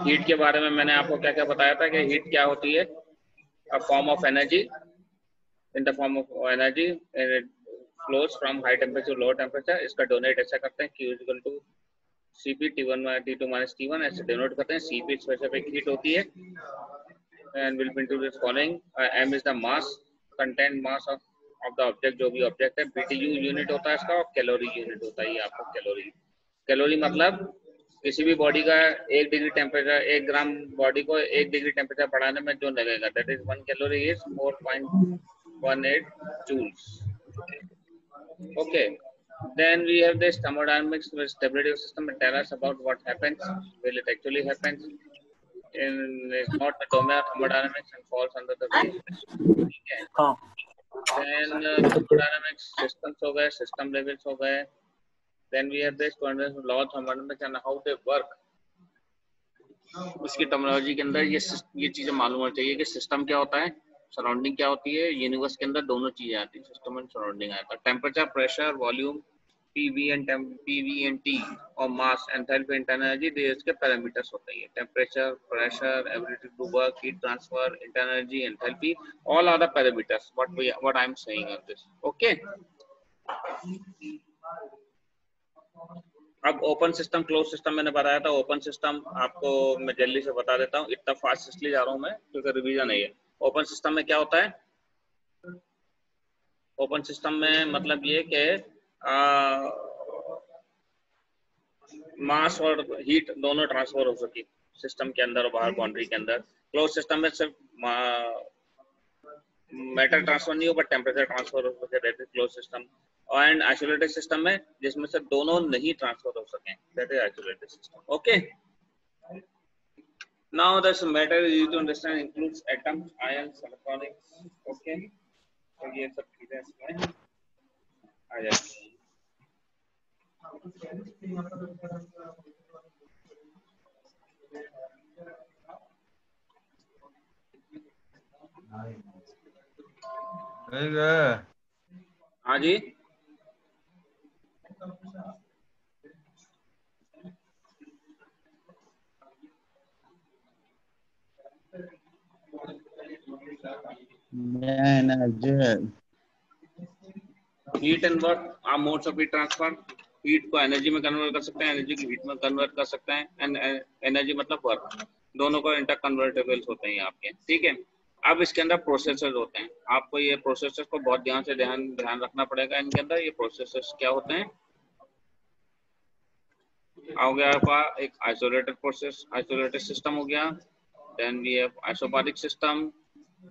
Heat के बारे में मैंने आपको क्या क्या बताया था कि हीट क्या होती है, a form of energy, in the form of energy flows from high temperature to low temperature. इसका डोनेट ऐसा करते हैं Q equal to Cp T1 T2 minus T1, ऐसे डिनोट करते हैं। Cp स्पेसिफिक हीट होती है and will be into this following. M is the mass, content mass of the object, जो भी ऑब्जेक्ट है। BTU यूनिट होता है इसका, और कैलोरी यूनिट होता है ये आपका कैलोरी। कैलोरी मतलब किसी भी बॉडी का 1 डिग्री टेम्परेचर, 1 ग्राम बॉडी को 1 डिग्री टेम्परेचर बढ़ाने में जो लगेगा, that is 1 calorie is 4.18 joules. Okay. Then we have this thermodynamics, with stability of system, and tell us about what happens, will it actually happens. It's not the domain of thermodynamics and falls under the range. Okay. Then thermodynamics systems हो गए, system levels हो गए. Then we have this law of thermodynamics and how they work. इसकी terminology के अंदर ये चीजें मालूम होनी चाहिए कि सिस्टम क्या होता है, सराउंडिंग क्या होती है। यूनिवर्स के अंदर दोनों चीजें आती हैं, सिस्टम एंड सराउंडिंग आता है। Temperature, pressure, volume, PV and T और मास, एंथैल्पी, इंटरनल एनर्जी, ये इसके पैरामीटर्स होते हैं। Temperature, pressure, ability to work, heat transfer, internal energy, enthalpy, all are the parameters what I am saying on this. Okay. अब open system, close system मैंने बताया था। Open system आपको मैं जल्दी से बता देता हूँ, इतना फास्ट इसलिए जा रहा हूँ मैं क्योंकि रिवीजन है ये। ओपन सिस्टम में क्या होता है, ओपन सिस्टम में मतलब ये कि मास और हीट दोनों ट्रांसफर हो सके सिस्टम के अंदर और बाहर बाउंड्री के अंदर। क्लोज सिस्टम में सिर्फ मैटर ट्रांसफर नहीं हो बट टेम्परेचर ट्रांसफर हो सके, that is close system. And isolated system में जिसमें से दोनों नहीं ट्रांसफर हो सके, that is isolated system. Okay. Now this matter is easy to understand, includes atoms, ions, electronics. Okay. तो ये सब चीजें इसमें आ जाएगी। हाँ जी। Heat and work are modes of heat transfer. Heat को एनर्जी में कन्वर्ट कर सकते हैं, एनर्जी की हीट में कन्वर्ट कर सकते हैं, एंड एनर्जी मतलब वर्क, दोनों को इंटर कन्वर्टेबल्स होते हैं आपके। ठीक है। अब इसके अंदर प्रोसेसर्स होते हैं, आपको ये प्रोसेसर्स को बहुत ध्यान रखना पड़ेगा। इनके अंदर ये प्रोसेसर्स क्या होते हैं, हो गया आपका एक आइसोलेटेड प्रोसेस, आइसोलेटेड सिस्टम हो गया। Then we have isobaric system.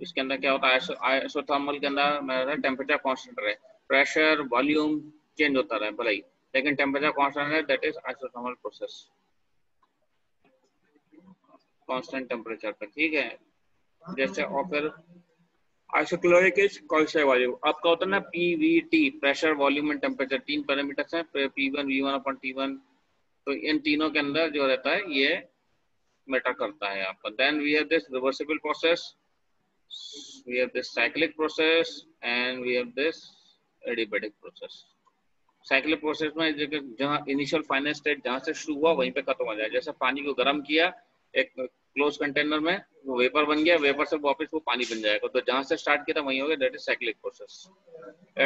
इसके अंदर क्या होता है, आइसोथर्मल के अंदर टेम्परेचर कांस्टेंट रहे, प्रेशर वॉल्यूम चेंज होता रहे भले ही, लेकिन टेम्परेचर कांस्टेंट है, that is isothermal process, constant temperature पे। ठीक है। जैसे और फिर आइसोक्लोरिक इज कांस्टेंट वॉल्यूम। आपका होता है ना Pvt, pressure volume and temperature, 3 parameters हैं, P1 V1 अपॉन T1। तो इन तीनों के अंदर जो रहता है ये मैटर करता है आपका। Then we have this reversible process, we have this cyclic process and we have this adiabatic process. Cyclic process में जहाँ इनिशियल फाइनल स्टेट जहाँ से शुरू हुआ वहीं पे खत्म हो जाए। जैसे पानी को गर्म किया एक क्लोज कंटेनर में, वो वेपर बन गया, वेपर से वापस वो पानी बन जाएगा, तो जहाँ से स्टार्ट किया था वहीं हो गया, that is cyclic process.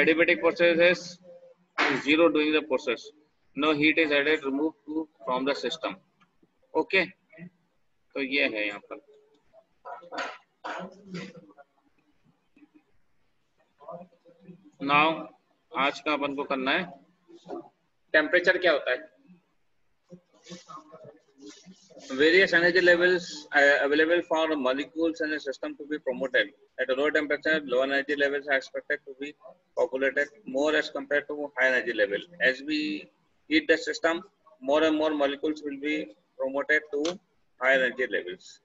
Adiabatic process is zero doing the process, no heat is added remove to from the system. Okay. तो ये है यहाँ पर। नाउ आज का अपन को करना है, टेम्परेचर क्या होता है, various energy levels available for molecules in a system to be promoted. At a low temperature, low energy levels are expected to be populated more as compared to high energy level. As we heat the system, more and more molecules will be promoted to high energy levels.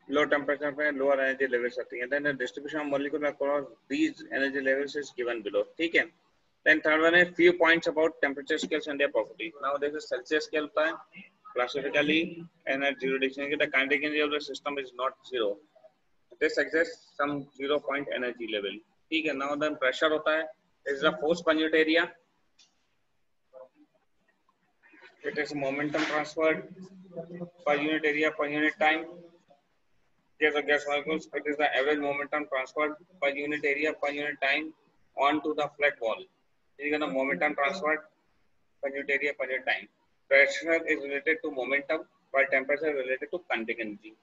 Low temperature पे lower energy levels आती हैं. Then the distribution of molecules across these energy levels is given below. ठीक है. Then third one is few points about temperature scales and their property. Now this is Celsius scale होता है. Classically, and at 0 degree, the kinetic energy of the system is not 0. This exists some 0 point energy level. ठीक है. Now then pressure होता है. is the force per unit area. It is momentum transferred per unit area per unit time. Gas or gas molecules. It is the average momentum transferred per unit area per unit time onto the flat wall. This is the momentum transferred per unit area per unit time. Pressure is related to momentum, while temperature is related to kinetic energy.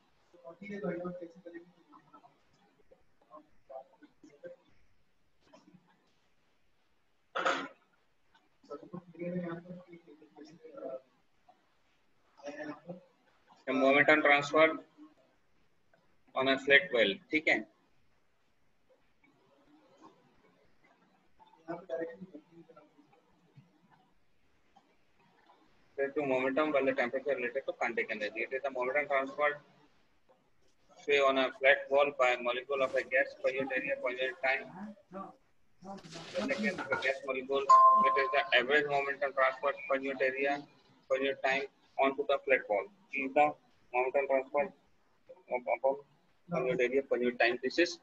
The momentum transfer on a flat well, ठीक है? Related to momentum, while the temperature related to kinetic energy. It is the momentum transferred, say, on a flat wall by a molecule of a gas per unit area per unit time. When the gas molecule, it is the average momentum transfer per unit area per unit time onto the flat wall. Is the momentum transfer per unit area per unit time. This is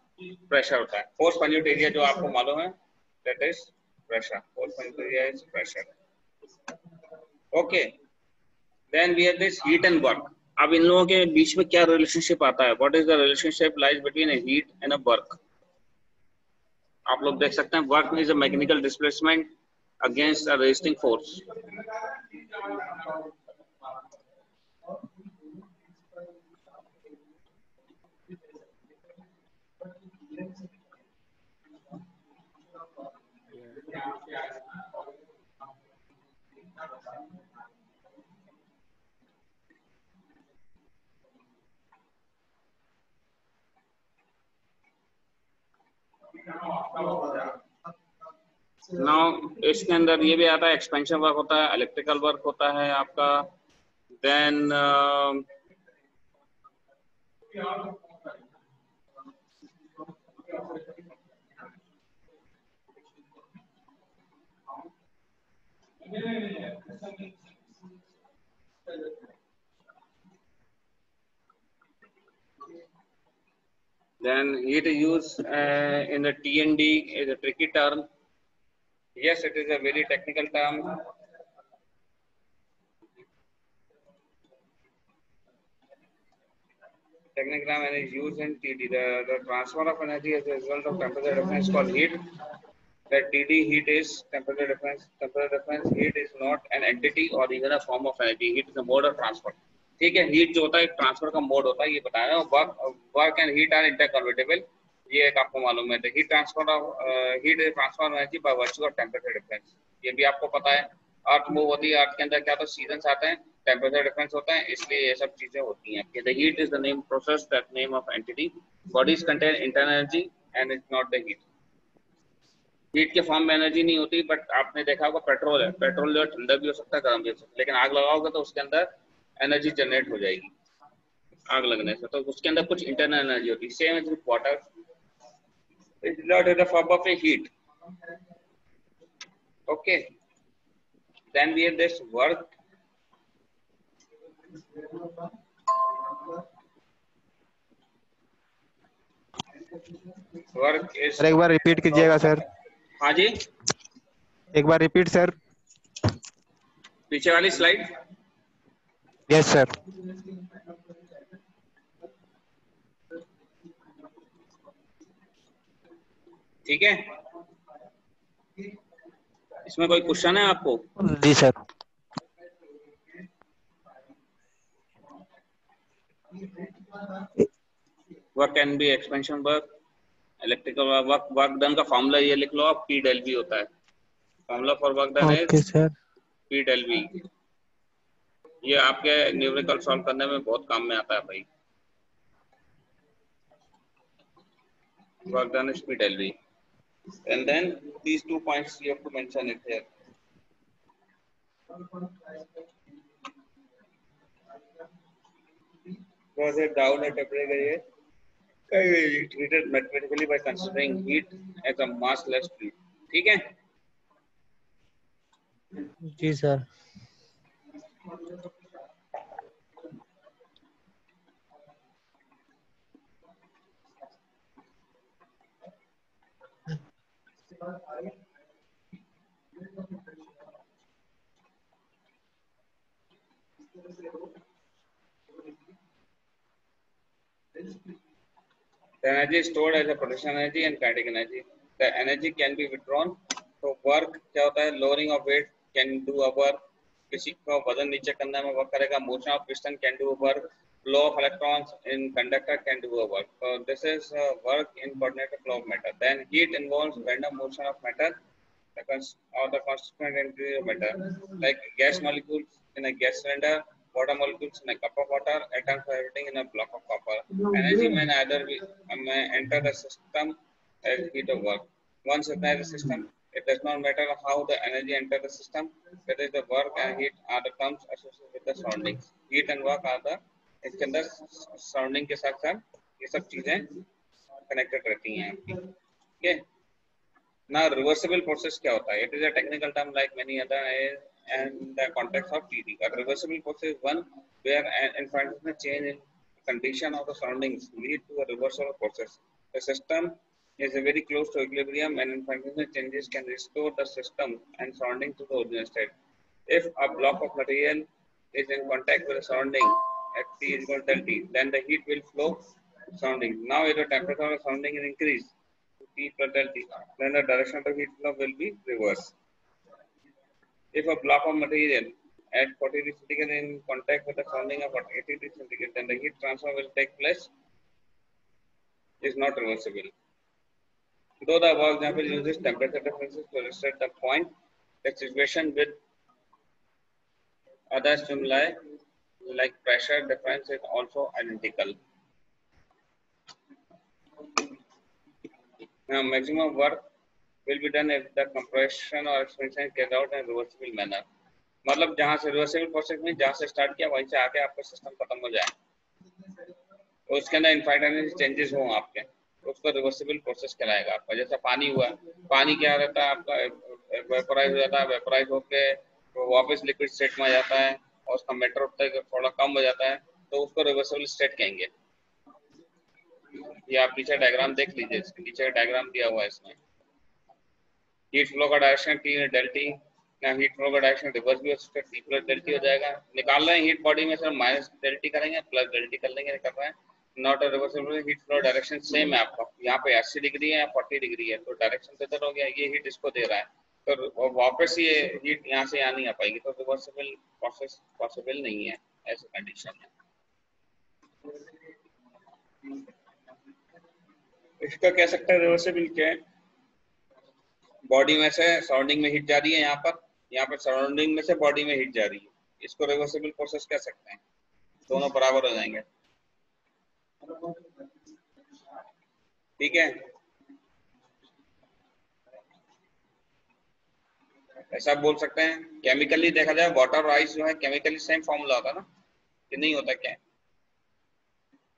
pressure होता है. Force per unit area जो आपको मालूम है, that is pressure. Force per unit area is pressure. Okay. Then we have this heat and work. अब इन लोगों के बीच में क्या रिलेशनशिप आता है? What is the relationship lies between a heat and a work? आप लोग देख सकते हैं, work is a mechanical displacement against a resisting force. Now इसके अंदर ये भी आता है, एक्सपेंशन वर्क होता है, इलेक्ट्रिकल वर्क होता है आपका. Then heat is used in the T&D is a tricky term. Yes, it is a very technical term. Technical term and is used in TD. The transfer of energy as a result of temperature difference is called heat. The TD heat is temperature difference. Temperature difference heat is not an entity or even a form of energy. Heat is a mode of transfer. ठीक है, heat जो होता है transfer का mode होता है, ये बताया ना. Work and heat are interconvertible, ये एक आपको मालूम है. Heat transfer energy by virtue of temperature difference, ये भी आपको पता है. अर्थ मूव होती है, अर्थ के अंदर क्या होता है, सीजन्स आते हैं, टेम्परेचर डिफरेंस होता है, इसलिए ये सब चीजें होती हैं. The heat is the name process that name of entity. Bodies contain internal energy and it's not the heat. Heat के फॉर्म में एनर्जी नहीं होती, बट आपने देखा होगा पेट्रोल है, पेट्रोल जो ठंडा भी हो सकता है, गर्म भी हो सकता है, लेकिन आग लगाओगे तो उसके अंदर एनर्जी जनरेट हो जाएगी आग लगने से, तो उसके अंदर कुछ इंटरनल एनर्जी होती है. Same as with water, it is not in the form of a heat. Okay, then we have this work. Work is, एक बार रिपीट कीजिएगा सर. हाँ जी, एक बार रिपीट सर. पीछे वाली स्लाइड. Yes sir. ठीक है, इसमें कोई क्वेश्चन है आपको? जी sir. Work can be expansion work, electrical work. Work done का फॉर्मूला ये लिख लो आप, पी डेल वी होता है. Formula for work done okay is sir. P del V. ये आपके न्यूमेरिकल सॉल्व करने में बहुत काम में आता है भाई. Work done is P del V, and then these 2 points you have to mention it here. Was it down at temperature treated mathematically by considering heat as a massless fluid. ठीक है, जी sir. The energy is stored as a potential energy and kinetic energy. The energy can be withdrawn. तो work क्या होता है? Lowering of weight can do a work. किसी को वजन नीचे करने में वर्क करेगा. Motion of piston can do a work. Flow of electrons in conductor can do a work. So this is work in coordinated flow of matter. Then heat involves random motion of matter or the constituent entity of matter, like gas molecules in a gas cylinder, water molecules in a cup of water, atoms vibrating in a block of copper. Energy may enter the system as heat of work. Once inside the system, it does not matter how the energy enters the system, whether the work and heat are the terms associated with the surroundings. Heat and work are the इसके अंदर surrounding के साथ साथ ये सब चीजें connected रहती हैं आपकी. ओके. Now reversible process क्या होता है? It is a technical term like many other and the context of TD. A reversible process is one where an infinitesimal change in condition of the surroundings lead to a reversal process. The system is very close to equilibrium and infinitesimal changes can restore the system and surrounding to the original state. If a block of material is in contact with the surrounding at T is equal to del T, then the heat will flow surrounding. Now if the temperature of the surrounding is increased to T plus del T, then the direction of the heat flow will be reversed. If a block of material at 40 degrees centigrade in contact with the surrounding of 80 degrees centigrade, then the heat transfer will take place. Is not reversible. Though the above example uses temperature differences to illustrate the point, the situation with other stimuli like pressure difference is also identical. Now, maximum work will be done if the compression or expansion is carried out in a reversible manner. मतलब जहाँ से reversible process में जहाँ से start किया वहीं से आके आपका system खत्म हो जाए, उसके अंदर infinite energy changes हो आपके, उसको reversible process कहलाएगा आपका. जैसा पानी हुआ, पानी क्या रहता है आपका vaporize हो जाता है, vaporize होके वापस liquid state में आ जाता है और उसका matter थोड़ा कम हो जाता है, तो उसको reversible state कहेंगे. ये आप नीचे डायग्राम देख लीजिए, इसके नीचे डायग्राम दिया हुआ है इसमें. हीट फ्लो का डायरेक्शन T है del T. हीट फ्लो का डायरेक्शन रिवर्स भी हो सकता है, T प्लस del T हो जाएगा. निकाल रहे हैं हीट बॉडी में सर माइनस del T करेंगे प्लस del T कर लेंगे, निकल रहे हैं. Not a reversible. Heat flow direction same है आपका, यहाँ पे 80 डिग्री है या 40 डिग्री है, तो डायरेक्शन इधर हो गया, ये हीट इसको दे रहा है, तो वापस ये हीट यहाँ से यहाँ नहीं आ पाएगी, तो रिवर्सिबल प्रोसेस पॉसिबल नहीं है ऐसे कंडीशन में. इसका कह सकते हैं रिवर्सिबल क्या है? बॉडी में से सराउंडिंग में हीट जा रही है, यहाँ पर सराउंडिंग में से बॉडी में हीट जा रही है, इसको रिवर्सिबल प्रोसेस कह सकते हैं. दोनों बराबर हो जाएंगे. ठीक है, ऐसा बोल सकते हैं. केमिकली देखा जाए वाटर और आइस जो है केमिकली सेम फॉर्मूला होता है ना, कि नहीं होता क्या?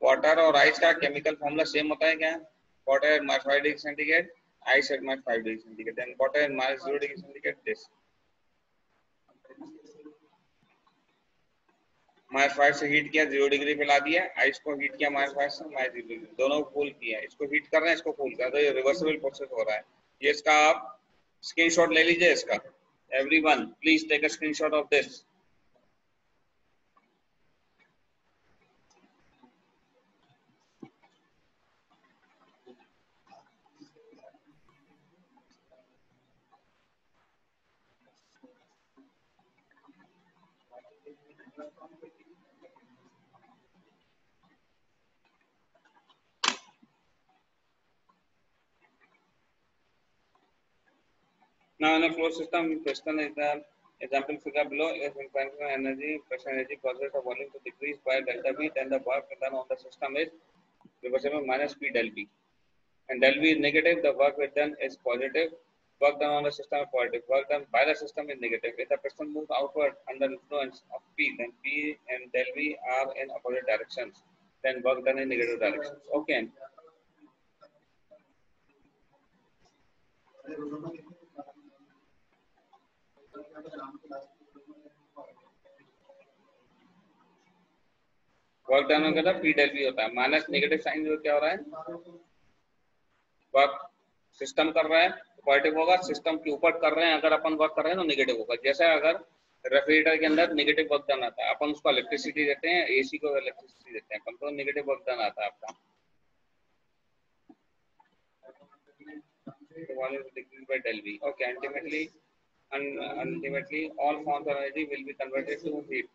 वाटर और आइस का केमिकल फॉर्मूला सेम होता है क्या? Water at -5 degree centigrade, ice at -5 degree centigrade, then water at -0 degree centigrade. this -5 से हीट किया 0 डिग्री पे ला दिया, आइस को हीट किया -5 से -0 डिग्री, दोनों को कूल किया, इसको हीट कर रहे हैं, इसको कूल कर रहे हैं, तो ये रिवर्सिबल प्रोसेस हो रहा है. ये इसका आप स्क्रीनशॉट ले लीजिए इसका. Everyone please take a screenshot of this. Now in a flow system, piston is the example figure below. If infinite energy, pressure energy causes the volume to decrease by delta V, then the work done on the system is reversible minus P del V. And del V is negative, the work done is positive. Work done on the system is positive. Work done by the system is negative. If the piston moves outward under influence of P, then P and del V are in opposite directions. Then work done in negative directions. Okay. Work done होगा तो P del V होता है. Minus negative sign जो क्या हो रहा है, work system कर रहा है तो पॉजिटिव होगा, सिस्टम के ऊपर कर रहे हैं अगर अपन वर्क कर रहे हैं तो नेगेटिव होगा. जैसे अगर रेफ्रिजरेटर के अंदर नेगेटिव वर्क डन आता है, अपन उसको इलेक्ट्रिसिटी देते हैं, एसी को इलेक्ट्रिसिटी देते हैं, अपन को नेगेटिव वर्क डन आता है आपका। volume is decreased by del V. Okay, ultimately all forms of energy will be converted to heat.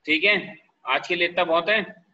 ठीक है, आज के लिए इतना बहुत है।